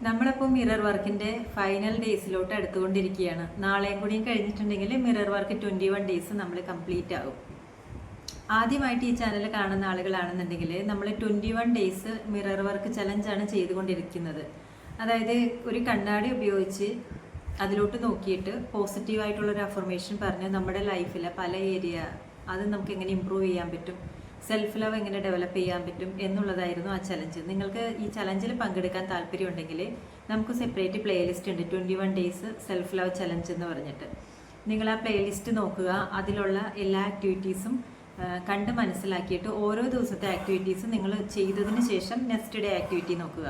നമ്മളിപ്പോൾ മിറർ വർക്കിൻ്റെ ഫൈനൽ ഡേയ്സിലോട്ട് എടുത്തുകൊണ്ടിരിക്കുകയാണ്. നാളെയും കൂടിയും കഴിഞ്ഞിട്ടുണ്ടെങ്കിൽ മിറർ വർക്ക് 21 ഡേയ്സ് നമ്മൾ കംപ്ലീറ്റ് ആകും. ആദ്യമായിട്ട് ഈ ചാനൽ കാണുന്ന ആളുകളാണെന്നുണ്ടെങ്കിൽ നമ്മൾ 21 ഡേയ്സ് മിറർ വർക്ക് ചലഞ്ചാണ് ചെയ്തുകൊണ്ടിരിക്കുന്നത്. അതായത് ഒരു കണ്ണാടി ഉപയോഗിച്ച് അതിലോട്ട് നോക്കിയിട്ട് പോസിറ്റീവായിട്ടുള്ളൊരു അഫർമേഷൻ പറഞ്ഞ് നമ്മുടെ ലൈഫിലെ പല ഏരിയ അത് നമുക്ക് എങ്ങനെ ഇമ്പ്രൂവ് ചെയ്യാൻ പറ്റും, സെൽഫ് ലവ് എങ്ങനെ ഡെവലപ്പ് ചെയ്യാൻ പറ്റും എന്നുള്ളതായിരുന്നു ആ ചലഞ്ച്. നിങ്ങൾക്ക് ഈ ചലഞ്ചിൽ പങ്കെടുക്കാൻ താല്പര്യമുണ്ടെങ്കിൽ നമുക്ക് സെപ്പറേറ്റ് പ്ലേലിസ്റ്റ് ഉണ്ട്, 21 ഡേയ്സ് സെൽഫ് ലവ് ചലഞ്ച് എന്ന് പറഞ്ഞിട്ട്. നിങ്ങൾ ആ പ്ലേലിസ്റ്റ് നോക്കുക, അതിലുള്ള എല്ലാ ആക്ടിവിറ്റീസും കണ്ട് മനസ്സിലാക്കിയിട്ട് ഓരോ ദിവസത്തെ ആക്ടിവിറ്റീസ് നിങ്ങൾ ചെയ്തതിന് ശേഷം നെക്സ്റ്റ് ഡേ ആക്ടിവിറ്റി നോക്കുക.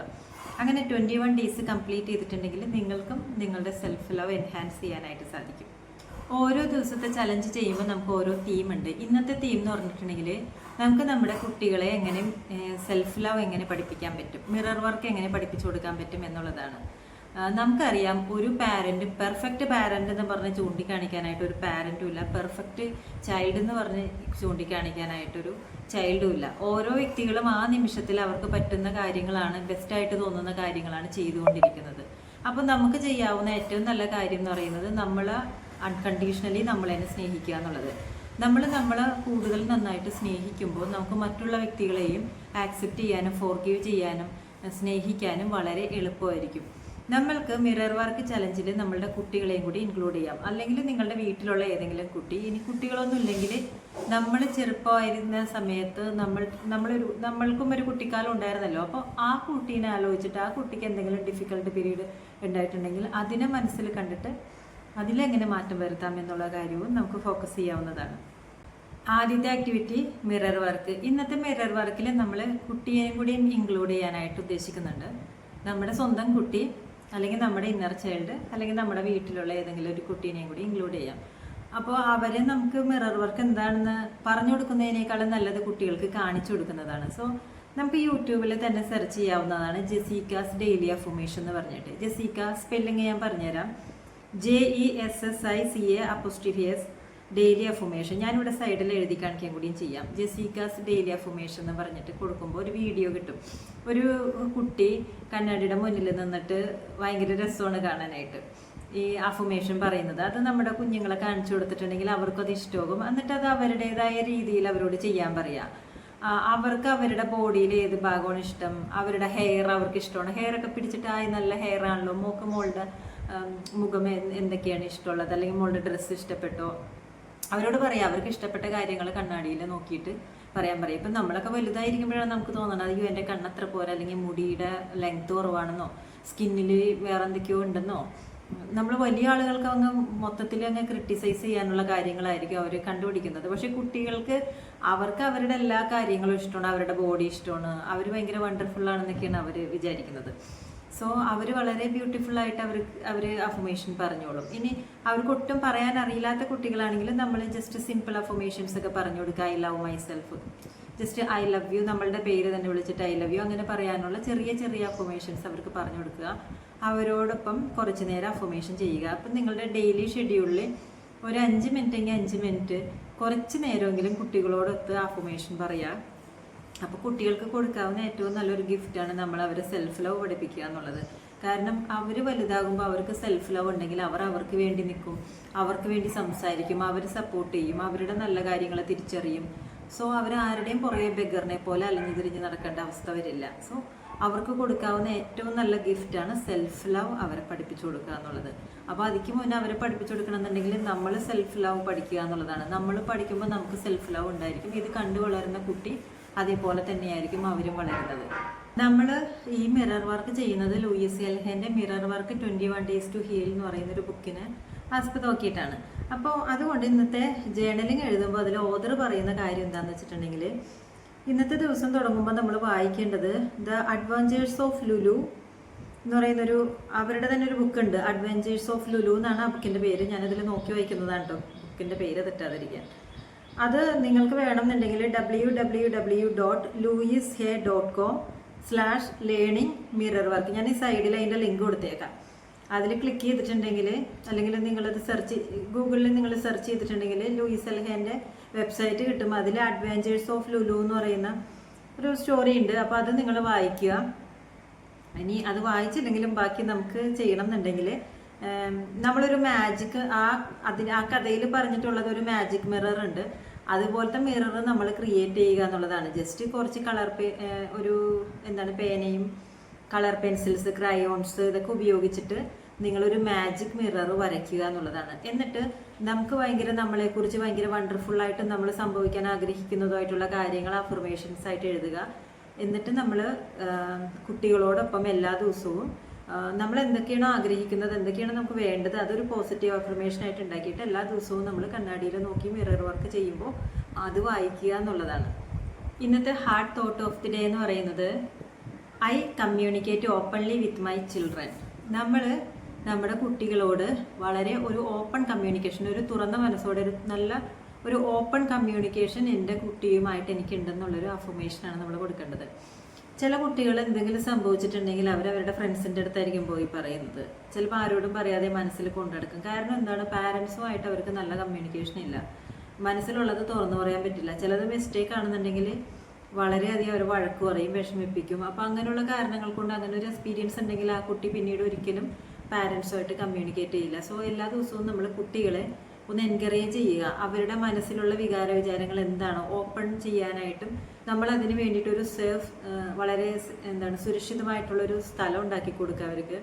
അങ്ങനെ 21 ഡേയ്സ് കംപ്ലീറ്റ് ചെയ്തിട്ടുണ്ടെങ്കിൽ നിങ്ങൾക്കും നിങ്ങളുടെ സെൽഫ് ലവ് എൻഹാൻസ് ചെയ്യാനായിട്ട് സാധിക്കും. ഓരോ ദിവസത്തെ ചലഞ്ച് ചെയ്യുമ്പോൾ നമുക്ക് ഓരോ തീമുണ്ട്. ഇന്നത്തെ തീം എന്ന് പറഞ്ഞിട്ടുണ്ടെങ്കിൽ നമുക്ക് നമ്മുടെ കുട്ടികളെ എങ്ങനെ സെൽഫ് ലവ് എങ്ങനെ പഠിപ്പിക്കാൻ പറ്റും, മിറർ വർക്ക് എങ്ങനെ പഠിപ്പിച്ചു കൊടുക്കാൻ പറ്റും എന്നുള്ളതാണ്. നമുക്കറിയാം, ഒരു പാരൻറ്റ് പെർഫെക്റ്റ് പാരൻ്റ് എന്ന് പറഞ്ഞ് ചൂണ്ടിക്കാണിക്കാനായിട്ട് ഒരു പാരൻറ്റും ഇല്ല, പെർഫെക്റ്റ് ചൈൽഡ് എന്ന് പറഞ്ഞ് ചൂണ്ടിക്കാണിക്കാനായിട്ടൊരു ചൈൽഡും ഇല്ല. ഓരോ വ്യക്തികളും ആ നിമിഷത്തിൽ അവർക്ക് പറ്റുന്ന കാര്യങ്ങളാണ്, ബെസ്റ്റായിട്ട് തോന്നുന്ന കാര്യങ്ങളാണ് ചെയ്തുകൊണ്ടിരിക്കുന്നത്. അപ്പം നമുക്ക് ചെയ്യാവുന്ന ഏറ്റവും നല്ല കാര്യം എന്ന് പറയുന്നത് നമ്മൾ അൺകണ്ടീഷണലി നമ്മളെ സ്നേഹിക്കുക എന്നുള്ളത്. നമ്മളെ കൂടുതൽ നന്നായിട്ട് സ്നേഹിക്കുമ്പോൾ നമുക്ക് മറ്റുള്ള വ്യക്തികളെയും ആക്സെപ്റ്റ് ചെയ്യാനും ഫോർഗീവ് ചെയ്യാനും സ്നേഹിക്കാനും വളരെ എളുപ്പമായിരിക്കും. നമ്മൾക്ക് മിറർ വർക്ക് ചലഞ്ചിൽ നമ്മളുടെ കുട്ടികളെയും കൂടി ഇൻക്ലൂഡ് ചെയ്യാം. അല്ലെങ്കിൽ നിങ്ങളുടെ വീട്ടിലുള്ള ഏതെങ്കിലും കുട്ടി, ഇനി കുട്ടികളൊന്നും ഇല്ലെങ്കിൽ നമ്മൾ ചെറുപ്പമായിരുന്ന സമയത്ത് നമ്മൾക്കും ഒരു കുട്ടിക്കാലം ഉണ്ടായിരുന്നല്ലോ. അപ്പോൾ ആ കുട്ടീനെ ആലോചിച്ചിട്ട് ആ കുട്ടിക്ക് എന്തെങ്കിലും ഡിഫിക്കൽട്ട് പീരീഡ് ഉണ്ടായിട്ടുണ്ടെങ്കിൽ അതിനെ മനസ്സിൽ കണ്ടിട്ട് അതിലെങ്ങനെ മാറ്റം വരുത്താം എന്നുള്ള കാര്യവും നമുക്ക് ഫോക്കസ് ചെയ്യാവുന്നതാണ്. ആദ്യത്തെ ആക്ടിവിറ്റി മിറർ വർക്ക്. ഇന്നത്തെ മിറർ വർക്കിൽ നമ്മൾ കുട്ടിയെയും കൂടി ഇൻക്ലൂഡ് ചെയ്യാനായിട്ട് ഉദ്ദേശിക്കുന്നുണ്ട്. നമ്മുടെ സ്വന്തം കുട്ടി, അല്ലെങ്കിൽ നമ്മുടെ ഇന്നർ ചൈൽഡ്, അല്ലെങ്കിൽ നമ്മുടെ വീട്ടിലുള്ള ഏതെങ്കിലും ഒരു കുട്ടീനെയും കൂടി ഇൻക്ലൂഡ് ചെയ്യാം. അപ്പോൾ അവരെ നമുക്ക് മിറർ വർക്ക് എന്താണെന്ന് പറഞ്ഞു കൊടുക്കുന്നതിനേക്കാളും നല്ലത് കുട്ടികൾക്ക് കാണിച്ചു കൊടുക്കുന്നതാണ്. സോ നമുക്ക് യൂട്യൂബിൽ തന്നെ സെർച്ച് ചെയ്യാവുന്നതാണ് ജെസിക്കാസ് ഡെയിലി അഫർമേഷൻ എന്ന് പറഞ്ഞിട്ട്. ജെസിക്ക സ്പെല്ലിങ് ഞാൻ പറഞ്ഞുതരാം, JESSICA ഡെയിലി അഫർമേഷൻ. ഞാനിവിടെ സൈഡിൽ എഴുതി കാണിക്കാൻ കൂടിയും ചെയ്യാം. ജെസിക്കാസ് ഡെയിലി അഫർമേഷൻ എന്ന് പറഞ്ഞിട്ട് കൊടുക്കുമ്പോൾ ഒരു വീഡിയോ കിട്ടും. ഒരു കുട്ടി കണ്ണാടിയുടെ മുന്നിൽ നിന്നിട്ട് ഭയങ്കര രസമാണ് കാണാനായിട്ട് ഈ അഫർമേഷൻ പറയുന്നത്. അത് നമ്മുടെ കുഞ്ഞുങ്ങളെ കാണിച്ചു കൊടുത്തിട്ടുണ്ടെങ്കിൽ അവർക്കത് ഇഷ്ടമാകും. എന്നിട്ട് അത് അവരുടേതായ രീതിയിൽ അവരോട് ചെയ്യാൻ പറയാം. അവർക്ക് അവരുടെ ബോഡിയിൽ ഏത് ഭാഗമാണ് ഇഷ്ടം, അവരുടെ ഹെയർ അവർക്ക് ഇഷ്ടമാണ്. ഹെയർ ഒക്കെ പിടിച്ചിട്ട് നല്ല ഹെയർ ആണല്ലോ, മോളുടെ മുഖം എന്തൊക്കെയാണ് ഇഷ്ടമുള്ളത്, അല്ലെങ്കിൽ മോളുടെ ഡ്രസ്സ് ഇഷ്ടപ്പെട്ടോ, അവരോട് പറയാം. അവർക്ക് ഇഷ്ടപ്പെട്ട കാര്യങ്ങൾ കണ്ണാടിയിൽ നോക്കിയിട്ട് പറയാൻ പറയും. ഇപ്പം നമ്മളൊക്കെ വലുതായിരിക്കുമ്പോഴാണ് നമുക്ക് തോന്നണത്, അയ്യോ എൻ്റെ കണ്ണത്ര പോരാ, അല്ലെങ്കിൽ മുടിയുടെ ലെങ്ത് കുറവാണെന്നോ, സ്കിന്നിൽ വേറെ എന്തൊക്കെയോ ഉണ്ടെന്നോ. നമ്മൾ വലിയ ആളുകൾക്ക് അങ്ങ് മൊത്തത്തിൽ അങ്ങ് ക്രിട്ടിസൈസ് ചെയ്യാനുള്ള കാര്യങ്ങളായിരിക്കും അവർ കണ്ടുപിടിക്കുന്നത്. പക്ഷേ കുട്ടികൾക്ക് അവർക്ക് അവരുടെ എല്ലാ കാര്യങ്ങളും ഇഷ്ടമാണ്, അവരുടെ ബോഡി ഇഷ്ടമാണ്, അവർ ഭയങ്കര വണ്ടർഫുൾ ആണെന്നൊക്കെയാണ് അവർ വിചാരിക്കുന്നത്. സോ അവർ വളരെ ബ്യൂട്ടിഫുൾ ആയിട്ട് അവർ അഫർമേഷൻ പറഞ്ഞോളും. ഇനി അവർക്ക് ഒട്ടും പറയാൻ അറിയില്ലാത്ത കുട്ടികളാണെങ്കിൽ നമ്മൾ ജസ്റ്റ് സിമ്പിൾ അഫർമേഷൻസ് ഒക്കെ പറഞ്ഞു കൊടുക്കുക. I love my self, just I love you, നമ്മളുടെ പേര് തന്നെ വിളിച്ചിട്ട് ഐ ലവ് യു അങ്ങനെ പറയാനുള്ള ചെറിയ ചെറിയ അഫർമേഷൻസ് അവർക്ക് പറഞ്ഞു കൊടുക്കുക. അവരോടൊപ്പം കുറച്ച് നേരം അഫർമേഷൻ ചെയ്യുക. അപ്പം നിങ്ങളുടെ ഡെയിലി ഷെഡ്യൂളിൽ ഒരു 5 മിനിറ്റ് എങ്കിൽ 5 മിനിറ്റ് കുറച്ച് നേരമെങ്കിലും കുട്ടികളോടൊത്ത് അഫർമേഷൻ പറയുക. അപ്പോൾ കുട്ടികൾക്ക് കൊടുക്കാവുന്ന ഏറ്റവും നല്ലൊരു ഗിഫ്റ്റാണ് നമ്മൾ അവരെ സെൽഫ് ലവ് പഠിപ്പിക്കുക എന്നുള്ളത്. കാരണം അവർ വലുതാകുമ്പോൾ അവർക്ക് സെൽഫ് ലവ് ഉണ്ടെങ്കിൽ അവർക്ക് വേണ്ടി നിൽക്കും, അവർക്ക് വേണ്ടി സംസാരിക്കും, അവർ സപ്പോർട്ട് ചെയ്യും, അവരുടെ നല്ല കാര്യങ്ങൾ തിരിച്ചറിയും. സോ അവർ ആരുടെയും പുറകെ ബെഗറിനെ പോലെ അലഞ്ഞു തിരിഞ്ഞ് നടക്കേണ്ട അവസ്ഥ വരില്ല. സോ അവർക്ക് കൊടുക്കാവുന്ന ഏറ്റവും നല്ല ഗിഫ്റ്റാണ് സെൽഫ് ലവ് അവരെ പഠിപ്പിച്ചു കൊടുക്കുക എന്നുള്ളത്. അപ്പോൾ അതിക്ക് മുന്നേ അവരെ പഠിപ്പിച്ചു കൊടുക്കണമെന്നുണ്ടെങ്കിൽ നമ്മൾ സെൽഫ് ലവ് പഠിക്കുക എന്നുള്ളതാണ്. നമ്മൾ പഠിക്കുമ്പോൾ നമുക്ക് സെൽഫ് ലവ് ഉണ്ടായിരിക്കും. ഇത് കണ്ടു വളരുന്ന കുട്ടി അതേപോലെ തന്നെയായിരിക്കും അവരും വളരുന്നത്. നമ്മൾ ഈ മിറർ വർക്ക് ചെയ്യുന്നത് ലൂയിസ് എൽഹൻ്റെ mirror work 21 days to heal എന്ന് പറയുന്നൊരു ബുക്കിനെ ആസ്പദമാക്കിയിട്ടാണ്. അപ്പോൾ അതുകൊണ്ട് ഇന്നത്തെ ജേർണലിങ് എഴുതുമ്പോൾ അതിൽ ഓതർ പറയുന്ന കാര്യം എന്താണെന്ന് വെച്ചിട്ടുണ്ടെങ്കിൽ, ഇന്നത്തെ ദിവസം തുടങ്ങുമ്പോൾ നമ്മൾ വായിക്കേണ്ടത് ദ അഡ്വഞ്ചേഴ്സ് ഓഫ് ലുലു എന്ന് പറയുന്നൊരു അവരുടെ തന്നെ ഒരു ബുക്കുണ്ട്. അഡ്വഞ്ചേഴ്സ് ഓഫ് ലുലു എന്നാണ് ആ ബുക്കിൻ്റെ പേര്. ഞാനതിൽ നോക്കി വായിക്കുന്നതാണ് കേട്ടോ, ബുക്കിൻ്റെ പേര് തെറ്റാതിരിക്കാൻ. അത് നിങ്ങൾക്ക് വേണമെന്നുണ്ടെങ്കിൽ www.louishay.com/learning mirror work, ഞാൻ ഈ സൈഡിൽ അതിൻ്റെ ലിങ്ക് കൊടുത്തേക്കാം. അതിൽ ക്ലിക്ക് ചെയ്തിട്ടുണ്ടെങ്കിൽ, അല്ലെങ്കിൽ നിങ്ങളത് ഗൂഗിളിൽ നിങ്ങൾ സെർച്ച് ചെയ്തിട്ടുണ്ടെങ്കിൽ ലൂയിസ് എൽഹൻ്റെ വെബ്സൈറ്റ് കിട്ടും. അതിൽ അഡ്വഞ്ചേഴ്സ് ഓഫ് ലുലു എന്ന് പറയുന്ന ഒരു സ്റ്റോറി ഉണ്ട്. അപ്പോൾ അത് നിങ്ങൾ വായിക്കുക. ഇനി അത് വായിച്ചില്ലെങ്കിലും ബാക്കി നമുക്ക് ചെയ്യണം എന്നുണ്ടെങ്കിൽ നമ്മളൊരു മാജിക് ആ കഥയിൽ പറഞ്ഞിട്ടുള്ളത് ഒരു മാജിക് മിറർ ഉണ്ട്. അതുപോലത്തെ മിറർ നമ്മൾ ക്രിയേറ്റ് ചെയ്യുക എന്നുള്ളതാണ്. ജസ്റ്റ് കുറച്ച് ഒരു പേനയും കളർ പെൻസിൽസ്, ക്രയോൺസ് ഇതൊക്കെ ഉപയോഗിച്ചിട്ട് നിങ്ങളൊരു മാജിക് മിറർ വരയ്ക്കുക എന്നുള്ളതാണ്. എന്നിട്ട് നമുക്ക് നമ്മളെക്കുറിച്ച് ഭയങ്കര വണ്ടർഫുൾ ആയിട്ട് നമ്മൾ സംഭവിക്കാൻ ആഗ്രഹിക്കുന്നതുമായിട്ടുള്ള കാര്യങ്ങൾ അഫർമേഷൻസ് ആയിട്ട് എഴുതുക. എന്നിട്ട് നമ്മൾ കുട്ടികളോടൊപ്പം എല്ലാ ദിവസവും നമ്മൾ എന്തൊക്കെയാണോ ആഗ്രഹിക്കുന്നത്, എന്തൊക്കെയാണ് നമുക്ക് വേണ്ടത്, അതൊരു പോസിറ്റീവ് അഫർമേഷൻ ആയിട്ട് ഉണ്ടാക്കിയിട്ട് എല്ലാ ദിവസവും നമ്മൾ കണ്ണാടിയിൽ നോക്കി മിറർ വർക്ക് ചെയ്യുമ്പോൾ അത് വായിക്കുക എന്നുള്ളതാണ്. ഇന്നത്തെ hard thought of the day എന്ന് പറയുന്നത് I communicate openly with my children. നമ്മൾ നമ്മുടെ കുട്ടികളോട് വളരെ ഒരു ഓപ്പൺ കമ്മ്യൂണിക്കേഷൻ, ഒരു തുറന്ന മനസ്സോടെ ഒരു ഓപ്പൺ കമ്മ്യൂണിക്കേഷൻ എൻ്റെ കുട്ടിയുമായിട്ട് എനിക്കുണ്ടെന്നുള്ളൊരു അഫർമേഷനാണ് നമ്മൾ കൊടുക്കേണ്ടത്. ചില കുട്ടികൾ എന്തെങ്കിലും സംഭവിച്ചിട്ടുണ്ടെങ്കിൽ അവരവരുടെ ഫ്രണ്ട്സിൻ്റെ അടുത്തായിരിക്കും പോയി പറയുന്നത്. ചിലപ്പോൾ ആരോടും പറയാതെ മനസ്സിൽ കൊണ്ടെടുക്കും. കാരണം എന്താണ്, പാരൻസുമായിട്ട് അവർക്ക് നല്ല കമ്മ്യൂണിക്കേഷൻ ഇല്ല. മനസ്സിലുള്ളത് തുറന്നു പറയാൻ പറ്റില്ല. ചിലത് മിസ്റ്റേക്ക് ആണെന്നുണ്ടെങ്കിൽ വളരെയധികം അവർ വഴക്ക് പറയും, വിഷമിപ്പിക്കും. അപ്പോൾ അങ്ങനെയുള്ള കാരണങ്ങൾ കൊണ്ട് അങ്ങനെ ഒരു എക്സ്പീരിയൻസ് ഉണ്ടെങ്കിൽ ആ കുട്ടി പിന്നീട് ഒരിക്കലും പാരൻസുമായിട്ട് കമ്മ്യൂണിക്കേറ്റ് ചെയ്യില്ല. സോ എല്ലാ ദിവസവും നമ്മൾ കുട്ടികളെ ഒന്ന് എൻകറേജ് ചെയ്യുക. അവരുടെ മനസ്സിലുള്ള വിചാരങ്ങൾ എന്താണോ ഓപ്പൺ ചെയ്യാനായിട്ടും നമ്മൾ അതിന് വേണ്ടിയിട്ട് ഒരു സേഫ്, വളരെ സുരക്ഷിതമായിട്ടുള്ളൊരു സ്ഥലം ഉണ്ടാക്കി കൊടുക്കുക.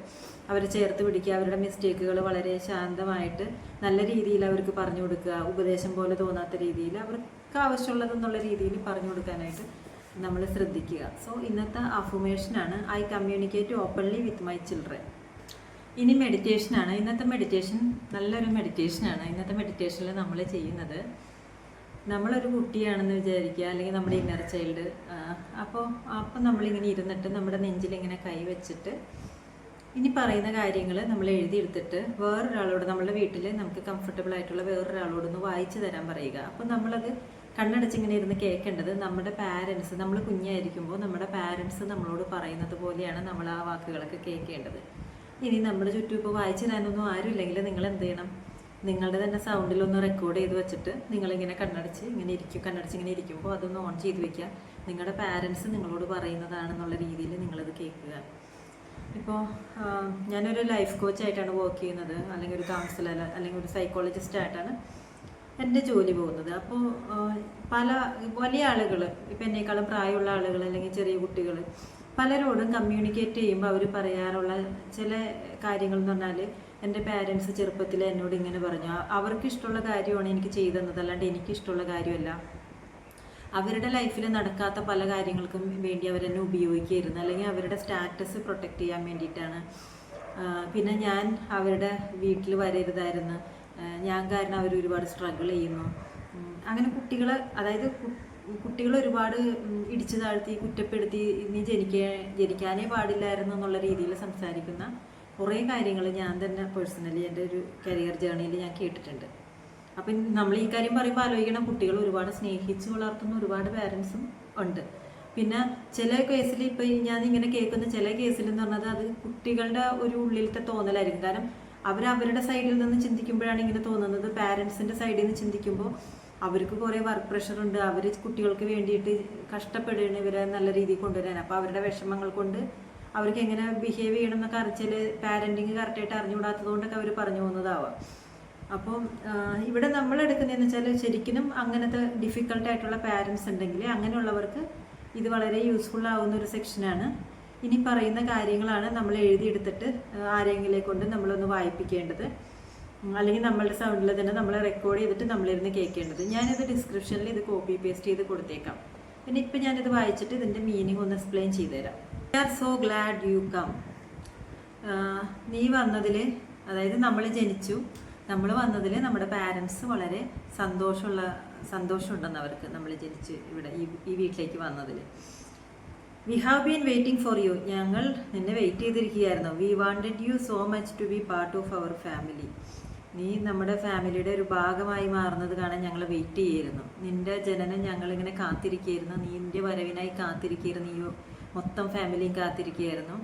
അവരെ ചേർത്ത് പിടിക്കുക. അവരുടെ മിസ്റ്റേക്കുകൾ വളരെ ശാന്തമായിട്ട് നല്ല രീതിയിൽ അവർക്ക് പറഞ്ഞു കൊടുക്കുക. ഉപദേശം പോലെ തോന്നാത്ത രീതിയിൽ അവർക്ക് ആവശ്യമുള്ളതെന്നുള്ള രീതിയിൽ പറഞ്ഞു കൊടുക്കാനായിട്ട് നമ്മൾ ശ്രദ്ധിക്കുക. സോ ഇന്നത്തെ അഫർമേഷനാണ് I communicate openly with my children. ഇനി മെഡിറ്റേഷനാണ്. ഇന്നത്തെ മെഡിറ്റേഷൻ നല്ലൊരു മെഡിറ്റേഷനാണ്. ഇന്നത്തെ മെഡിറ്റേഷനിൽ നമ്മൾ ചെയ്യുന്നത്, നമ്മളൊരു കുട്ടിയാണെന്ന് വിചാരിക്കുക, അല്ലെങ്കിൽ നമ്മുടെ ഇന്നർ ചൈൽഡ്. അപ്പോൾ നമ്മളിങ്ങനെ ഇരുന്നിട്ട് നമ്മുടെ നെഞ്ചിലിങ്ങനെ കൈ വെച്ചിട്ട് ഇനി പറയുന്ന കാര്യങ്ങൾ നമ്മൾ എഴുതിയെടുത്തിട്ട് വേറൊരാളോട്, നമ്മുടെ വീട്ടിൽ നമുക്ക് കംഫർട്ടബിൾ ആയിട്ടുള്ള വേറൊരാളോടൊന്ന് വായിച്ചു തരാൻ പറയുക. അപ്പോൾ നമ്മളത് കണ്ണടച്ചിങ്ങനെ ഇരുന്ന് കേൾക്കേണ്ടത് നമ്മുടെ പാരൻസ്, നമ്മൾ കുഞ്ഞായിരിക്കുമ്പോൾ നമ്മുടെ പാരൻസ് നമ്മളോട് പറയുന്നത് പോലെയാണ് നമ്മൾ ആ വാക്കുകളൊക്കെ കേൾക്കേണ്ടത്. ഇനി നമ്മുടെ ചുറ്റും ഇപ്പോൾ വായിച്ചു തരാനൊന്നും ആരുമില്ലെങ്കിൽ നിങ്ങൾ എന്ത് ചെയ്യണം, നിങ്ങളുടെ തന്നെ സൗണ്ടിലൊന്ന് റെക്കോർഡ് ചെയ്ത് വെച്ചിട്ട് നിങ്ങളിങ്ങനെ കണ്ണടച്ച് ഇങ്ങനെ ഇരിക്കുമ്പോൾ അതൊന്ന് ഓൺ ചെയ്ത് വെക്കുക. നിങ്ങളുടെ പാരൻസ് നിങ്ങളോട് പറയുന്നതാണെന്നുള്ള രീതിയിൽ നിങ്ങളത് കേൾക്കുക. ഇപ്പോൾ ഞാനൊരു ലൈഫ് കോച്ചായിട്ടാണ് വർക്ക് ചെയ്യുന്നത്, അല്ലെങ്കിൽ ഒരു കൗൺസിലർ, അല്ലെങ്കിൽ ഒരു സൈക്കോളജിസ്റ്റായിട്ടാണ് എൻ്റെ ജോലി പോകുന്നത്. അപ്പോൾ പല വലിയ ആളുകൾ, ഇപ്പം എന്നേക്കാളും പ്രായമുള്ള ആളുകൾ അല്ലെങ്കിൽ ചെറിയ കുട്ടികൾ, പലരോടും കമ്മ്യൂണിക്കേറ്റ് ചെയ്യുമ്പോൾ അവർ പറയാറുള്ള ചില കാര്യങ്ങൾ എന്ന് പറഞ്ഞാൽ, എൻ്റെ പാരൻസ് ചെറുപ്പത്തിൽ എന്നോട് ഇങ്ങനെ പറഞ്ഞു, അവർക്ക് ഇഷ്ടമുള്ള കാര്യമാണ് എനിക്ക് ചെയ്തു തന്നത്, അല്ലാണ്ട് എനിക്കിഷ്ടമുള്ള കാര്യമല്ല. അവരുടെ ലൈഫിൽ നടക്കാത്ത പല കാര്യങ്ങൾക്കും വേണ്ടി അവരെന്നെ ഉപയോഗിക്കുകയായിരുന്നു, അല്ലെങ്കിൽ അവരുടെ സ്റ്റാറ്റസ് പ്രൊട്ടക്റ്റ് ചെയ്യാൻ വേണ്ടിയിട്ടാണ്. പിന്നെ ഞാൻ അവരുടെ വീട്ടിൽ വരരുതായിരുന്നു, ഞാൻ കാരണം അവർ ഒരുപാട് സ്ട്രഗിൾ ചെയ്യുന്നു. അങ്ങനെ കുട്ടികൾ ഒരുപാട് ഇടിച്ചു താഴ്ത്തി, കുറ്റപ്പെടുത്തി, നീ ജനിക്കാനേ പാടില്ലായിരുന്നു എന്നുള്ള രീതിയിൽ സംസാരിക്കുന്ന കുറേ കാര്യങ്ങൾ ഞാൻ തന്നെ പേഴ്സണലി എൻ്റെ ഒരു കരിയർ ജേർണിയിൽ ഞാൻ കേട്ടിട്ടുണ്ട്. അപ്പം നമ്മൾ ഈ കാര്യം പറയുമ്പോൾ ആലോചിക്കണം, കുട്ടികൾ ഒരുപാട് സ്നേഹിച്ച് വളർത്തുന്ന ഒരുപാട് പാരൻസും ഉണ്ട്. പിന്നെ ചില കേസിൽ ഇപ്പം ഞാൻ ഇങ്ങനെ കേൾക്കുന്ന ചില കേസിൽ എന്ന് പറഞ്ഞത് അത് കുട്ടികളുടെ ഒരു ഉള്ളിലത്തെ തോന്നലായിരിക്കും. കാരണം അവരുടെ സൈഡിൽ നിന്ന് ചിന്തിക്കുമ്പോഴാണ് ഇങ്ങനെ തോന്നുന്നത്. പാരൻസിൻ്റെ സൈഡിൽ നിന്ന് ചിന്തിക്കുമ്പോൾ അവർക്ക് കുറേ വർക്ക് പ്രഷറുണ്ട്, അവർ കുട്ടികൾക്ക് വേണ്ടിയിട്ട് കഷ്ടപ്പെടുകയാണ് ഇവരെ നല്ല രീതിയിൽ കൊണ്ടുവരാൻ. അപ്പോൾ അവരുടെ വിഷമങ്ങൾ കൊണ്ട് അവർക്ക് എങ്ങനെ ബിഹേവ് ചെയ്യണം എന്നൊക്കെ അറിയിച്ചാൽ പാരൻറ്റിങ് കറക്റ്റായിട്ട് അറിഞ്ഞുകൂടാത്തത് കൊണ്ടൊക്കെ അവർ പറഞ്ഞു പോകുന്നതാവാം. അപ്പം ഇവിടെ നമ്മൾ എടുക്കുന്നതെന്ന് വെച്ചാൽ ശരിക്കും അങ്ങനത്തെ ഡിഫിക്കൽട്ടായിട്ടുള്ള പാരൻസ് ഉണ്ടെങ്കിൽ അങ്ങനെയുള്ളവർക്ക് ഇത് വളരെ യൂസ്ഫുൾ ആവുന്ന ഒരു സെക്ഷനാണ്. ഇനി പറയുന്ന കാര്യങ്ങളാണ് നമ്മൾ എഴുതിയെടുത്തിട്ട് ആരെങ്കിലും കൊണ്ട് നമ്മളൊന്ന് വായിപ്പിക്കേണ്ടത്, അല്ലെങ്കിൽ നമ്മളുടെ സൗണ്ടിൽ തന്നെ നമ്മൾ റെക്കോർഡ് ചെയ്തിട്ട് നമ്മളിരുന്ന് കേൾക്കേണ്ടത്. ഞാനിത് ഡിസ്ക്രിപ്ഷനിൽ ഇത് കോപ്പി പേസ്റ്റ് ചെയ്ത് കൊടുത്തേക്കാം. പിന്നെ ഇപ്പം ഞാനിത് വായിച്ചിട്ട് ഇതിൻ്റെ മീനിങ് ഒന്ന് എക്സ്പ്ലെയിൻ ചെയ്തുതരാം. We are so glad you come. നീ വന്നതിൽ, അതായത് നമ്മൾ ജനിച്ചു, നമ്മൾ വന്നതിൽ നമ്മുടെ പാരൻസ് വളരെ സന്തോഷമുണ്ടെന്ന് അവർക്ക്, നമ്മൾ ജനിച്ച് ഇവിടെ ഈ വീട്ടിലേക്ക് വന്നതിൽ. We have been waiting for you. ഞങ്ങൾ നിന്നെ വെയിറ്റ് ചെയ്തിരിക്കുകയായിരുന്നു. We wanted you so much to be part of our family. നീ നമ്മുടെ ഫാമിലിയുടെ ഒരു ഭാഗമായി മാറുന്നത് കാണാൻ ഞങ്ങൾ വെയിറ്റ് ചെയ്യായിരുന്നു. നിന്റെ ജനനം ഞങ്ങളിങ്ങനെ കാത്തിരിക്കുകയായിരുന്നു. നിന്റെ വരവിനായി കാത്തിരിക്കുകയായിരുന്നു. നീ മൊത്തം ഫാമിലിയും കാത്തിരിക്കുകയായിരുന്നു.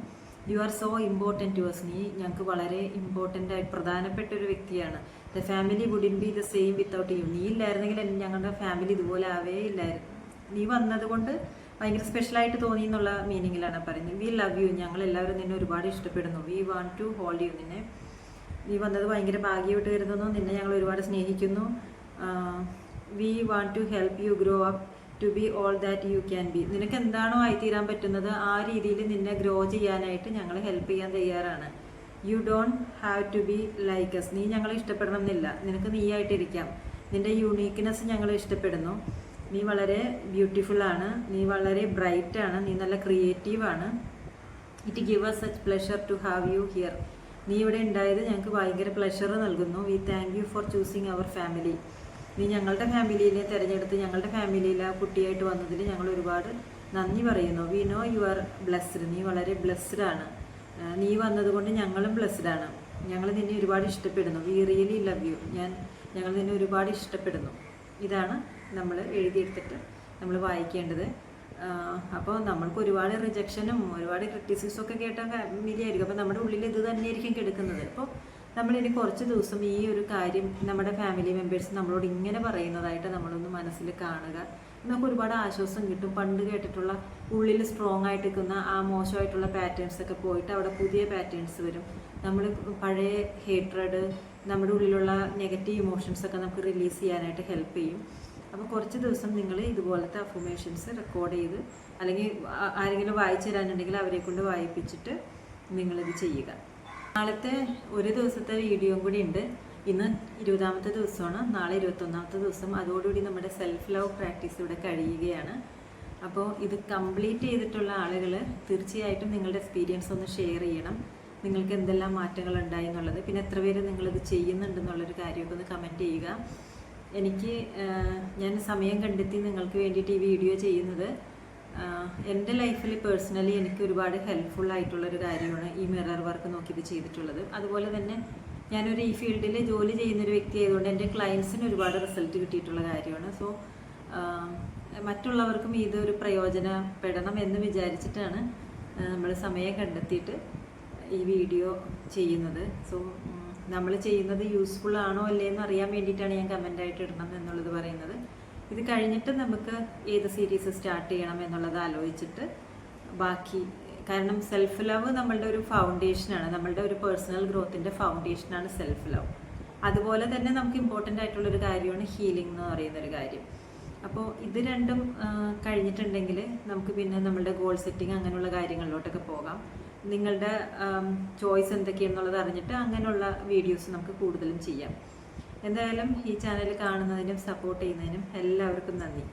You are so important to us. നീ ഞങ്ങൾക്ക് വളരെ ഇമ്പോർട്ടൻ്റ് ആയി പ്രധാനപ്പെട്ട ഒരു വ്യക്തിയാണ്. The family wouldn't be the same without you. നീ ഇല്ലായിരുന്നെങ്കിൽ ഞങ്ങളുടെ ഫാമിലി ഇതുപോലെ ആവേ ഇല്ലായിരുന്നു. നീ വന്നത് കൊണ്ട് ഭയങ്കര സ്പെഷ്യലായിട്ട് തോന്നി എന്നുള്ള മീനിങ്ങിലാണ് പറയുന്നത്. വി ലവ് യു, ഞങ്ങൾ എല്ലാവരും നിന്നെ ഒരുപാട് ഇഷ്ടപ്പെടുന്നു. We want to hold you, നിന്നെ നീ വന്നത് ഭയങ്കര ഭാഗ്യമായിട്ട് കരുതുന്നു. നിന്നെ ഞങ്ങൾ ഒരുപാട് സ്നേഹിക്കുന്നു. We want to help you grow up to be all that you can be. നിനക്ക് എന്താണോ ആയിത്തീരാൻ പറ്റുന്നത് ആ രീതിയിൽ നിന്നെ ഗ്രോ ചെയ്യാനായിട്ട് ഞങ്ങൾ ഹെൽപ്പ് ചെയ്യാൻ തയ്യാറാണ്. You don't have to be like us, നീ ഞങ്ങളെ ഇഷ്ടപ്പെടണം എന്നില്ല, നിനക്ക് നീയായിട്ടിരിക്കാം. നിന്റെ യൂണീക്ക്നെസ് ഞങ്ങൾ ഇഷ്ടപ്പെടുന്നു. നീ വളരെ ബ്യൂട്ടിഫുൾ ആണ്, നീ വളരെ ബ്രൈറ്റ് ആണ്, നീ നല്ല ക്രിയേറ്റീവാണ്. It give us such pleasure to have you here. നീ ഇവിടെ ഉണ്ടായത് ഞങ്ങൾക്ക് ഭയങ്കര പ്ലഷർ നൽകുന്നു. We thank you for choosing our family. നീ ഞങ്ങളുടെ ഫാമിലിയിലെ തിരഞ്ഞെടുത്ത് ഞങ്ങളുടെ ഫാമിലിയിൽ ആ കുട്ടിയായിട്ട് വന്നതിൽ ഞങ്ങൾ ഒരുപാട് നന്ദി പറയുന്നു. We know you are blessed, നീ വളരെ ബ്ലെസ്ഡ് ആണ്. നീ വന്നതുകൊണ്ട് ഞങ്ങളും ബ്ലെസ്ഡ് ആണ്. ഞങ്ങൾ നിന്നെ ഒരുപാട് ഇഷ്ടപ്പെടുന്നു. വി റിയലി ലവ് യു, ഞങ്ങൾ നിന്നെ ഒരുപാട് ഇഷ്ടപ്പെടുന്നു. ഇതാണ് നമ്മൾ എഴുതിയെടുത്തിട്ട് നമ്മൾ വായിക്കേണ്ടത്. അപ്പോൾ നമ്മൾക്ക് ഒരുപാട് റിജക്ഷനും ഒരുപാട് ക്രിറ്റിസിസും ഒക്കെ കേട്ട ഫാമിലി ആയിരിക്കും. അപ്പോൾ നമ്മുടെ ഉള്ളിൽ ഇത് തന്നെയായിരിക്കും കിടക്കുന്നത്. അപ്പോൾ നമ്മളിനി കുറച്ച് ദിവസം ഈ ഒരു കാര്യം നമ്മുടെ ഫാമിലി മെമ്പേഴ്സ് നമ്മളോട് ഇങ്ങനെ പറയുന്നതായിട്ട് നമ്മളൊന്ന് മനസ്സിൽ കാണുക. നമുക്ക് ഒരുപാട് ആശ്വാസം കിട്ടും. പണ്ട് കേട്ടിട്ടുള്ള ഉള്ളിൽ സ്ട്രോങ് ആയിട്ട് നിൽക്കുന്ന ആ മോശമായിട്ടുള്ള പാറ്റേൺസ് ഒക്കെ പോയിട്ട് അവിടെ പുതിയ പാറ്റേൺസ് വരും. നമ്മൾ പഴയ ഹേറ്റ്രഡ്, നമ്മുടെ ഉള്ളിലുള്ള നെഗറ്റീവ് ഇമോഷൻസ് ഒക്കെ നമുക്ക് റിലീസ് ചെയ്യാനായിട്ട് ഹെൽപ്പ് ചെയ്യും. അപ്പോൾ കുറച്ച് ദിവസം നിങ്ങൾ ഇതുപോലത്തെ അഫർമേഷൻസ് റെക്കോർഡ് ചെയ്ത് അല്ലെങ്കിൽ ആരെങ്കിലും വായിച്ചു തരാനുണ്ടെങ്കിൽ അവരെ കൊണ്ട് വായിപ്പിച്ചിട്ട് നിങ്ങളിത് ചെയ്യുക. നാളത്തെ ഒരു ദിവസത്തെ വീഡിയോയും കൂടി ഉണ്ട്. ഇന്ന് 20ാമത്തെ ദിവസമാണ്, നാളെ 21ാമത്തെ ദിവസം. അതോടുകൂടി നമ്മുടെ സെൽഫ് ലവ് പ്രാക്ടീസ് ഇവിടെ കഴിയുകയാണ്. അപ്പോൾ ഇത് കംപ്ലീറ്റ് ചെയ്തിട്ടുള്ള ആളുകൾ തീർച്ചയായിട്ടും നിങ്ങളുടെ എക്സ്പീരിയൻസ് ഒന്ന് ഷെയർ ചെയ്യണം. നിങ്ങൾക്ക് എന്തെല്ലാം മാറ്റങ്ങൾ ഉണ്ടായി എന്നുള്ളത്, പിന്നെ എത്ര പേര് നിങ്ങളിത് ചെയ്യുന്നുണ്ടെന്നുള്ളൊരു കാര്യമൊക്കെ ഒന്ന് കമൻറ്റ് ചെയ്യുക. ഞാൻ സമയം കണ്ടെത്തി നിങ്ങൾക്ക് വേണ്ടിയിട്ട് ഈ വീഡിയോ ചെയ്യുന്നത് എൻ്റെ ലൈഫിൽ പേഴ്സണലി എനിക്ക് ഒരുപാട് ഹെൽപ്ഫുൾ ആയിട്ടുള്ളൊരു കാര്യമാണ് ഈ മിറർ വർക്ക് നോക്കി ഇത് ചെയ്തിട്ടുള്ളത്. അതുപോലെ തന്നെ ഞാനൊരു ഈ ഫീൽഡിൽ ജോലി ചെയ്യുന്നൊരു വ്യക്തി ആയതുകൊണ്ട് എൻ്റെ ക്ലയൻസിന് ഒരുപാട് റിസൾട്ട് കിട്ടിയിട്ടുള്ള കാര്യമാണ്. സോ മറ്റുള്ളവർക്കും ഇതൊരു പ്രയോജനപ്പെടണം എന്ന് വിചാരിച്ചിട്ടാണ് നമ്മൾ സമയം കണ്ടെത്തിയിട്ട് ഈ വീഡിയോ ചെയ്യുന്നത്. സോ നമ്മൾ ചെയ്യുന്നത് യൂസ്ഫുൾ ആണോ അല്ലേ എന്ന് അറിയാൻ വേണ്ടിയിട്ടാണ് ഞാൻ കമൻ്റായിട്ട് ഇടണം എന്നുള്ളത് പറയുന്നത്. ഇത് കഴിഞ്ഞിട്ട് നമുക്ക് ഏത് സീരീസ് സ്റ്റാർട്ട് ചെയ്യണം എന്നുള്ളത് ആലോചിച്ചിട്ട് ബാക്കി, കാരണം സെൽഫ് ലവ് നമ്മളുടെ ഒരു ഫൗണ്ടേഷനാണ്, നമ്മളുടെ ഒരു പേഴ്സണൽ ഗ്രോത്തിൻ്റെ ഫൗണ്ടേഷനാണ് സെൽഫ് ലവ്. അതുപോലെ തന്നെ നമുക്ക് ഇമ്പോർട്ടൻ്റ് ആയിട്ടുള്ളൊരു കാര്യമാണ് ഹീലിംഗ് എന്ന് പറയുന്നൊരു കാര്യം. അപ്പോൾ ഇത് രണ്ടും കഴിഞ്ഞിട്ടുണ്ടെങ്കിൽ നമുക്ക് പിന്നെ നമ്മളുടെ ഗോൾ സെറ്റിംഗ് അങ്ങനെയുള്ള കാര്യങ്ങളിലോട്ടൊക്കെ പോകാം. നിങ്ങളുടെ ചോയ്സ് എന്തൊക്കെയാണെന്നുള്ളത് അറിഞ്ഞിട്ട് അങ്ങനെയുള്ള വീഡിയോസ് നമുക്ക് കൂടുതലും ചെയ്യാം. എന്തായാലും ഈ ചാനൽ കാണുന്നതിനും സപ്പോർട്ട് ചെയ്യുന്നതിനും എല്ലാവർക്കും നന്ദി.